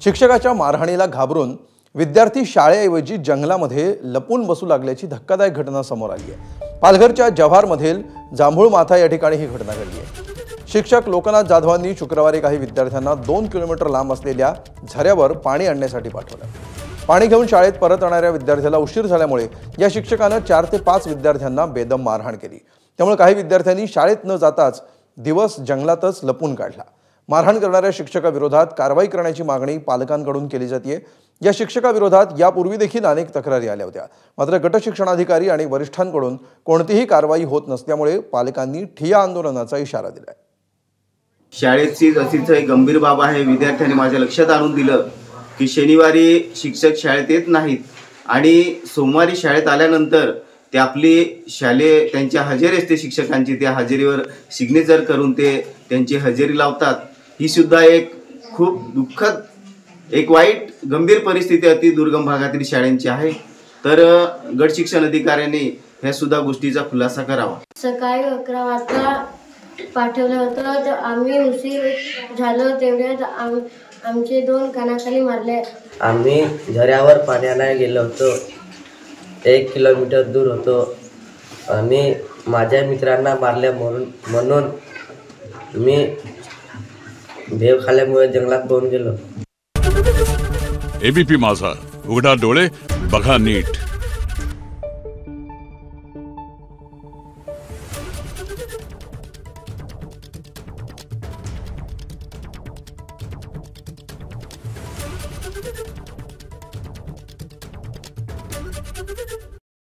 शिक्षकाच्या मारहाणीला घाबरून विद्यार्थी शाळेऐवजी जंगलामध्ये लपून बसू लागल्याची धक्कादायक घटना समोर आली आहे। पालघरच्या जव्हारमधील जांभूळ माथा या ठिकाणी ही घटना घडली आहे। शिक्षक लोकनाथ जाधवांनी शुक्रवारी काही विद्यार्थ्यांना 2 किलोमीटर लांब असलेल्या झऱ्यावर पाणी आणण्यासाठी पाठवलं। पाणी घेऊन शाळेत परत येणाऱ्या विद्यार्थ्याला उशीर झाल्यामुळे या शिक्षकानं 4 ते 5 विद्यार्थ्यांना बेदम मारहाण केली। त्यामुळे काही विद्यार्थ्यांनी शाळेत न जाताच दिवस जंगलातच लपून काढला। मारहाण करणाऱ्या शिक्षकाविरोधात कारवाई करण्याची मागणी पालकांकडून केली जाते। या शिक्षकाविरोधात यापूर्वी देखील अनेक तक्रारी आल्या होत्या, मात्र गट शिक्षणाधिकारी आणि वरिष्ठांकडून कोणतीही कारवाई होत नसल्यामुळे पालकांनी ठिय्या आंदोलनाचा इशारा दिलाय। शाळेची अशीच एक गंभीर बाब आहे। विद्यार्थ्यांनी माझ्या लक्षात आणून दिलं की शनिवारी शिक्षक शाळेत येत नाहीत आणि सोमवारी शाळेत आल्यानंतर ते आपली शालेय त्यांची हजेरी असते शिक्षकांची, त्या हजेरीवर सिग्नेचर करून ते त्यांची हजेरी लावतात। ही सुद्धा एक खूप दुःखद, एक वाईट गंभीर परिस्थिती अति दुर्गम भागातील शाळांची आहे। तर गट शिक्षण अधिकाऱ्यांनी ह्या सुद्धा गोष्टीचा खुलासा करावा। सकाळी 11 वाजता पाठवलं होतं तर आम्ही उशीर झालो तेवढ्यात आमचे 2 कानाखाली मारले। आम्ही झऱ्यावर पाण्याला गेलो होतो, 1 किलोमीटर दूर होतो आणि माझ्या मित्रांना मारले म्हणून मी भेव खाल्यामुळे जंगलात पळून गेलो। एबीपी माझा, उघडा डोळे बघा नीट।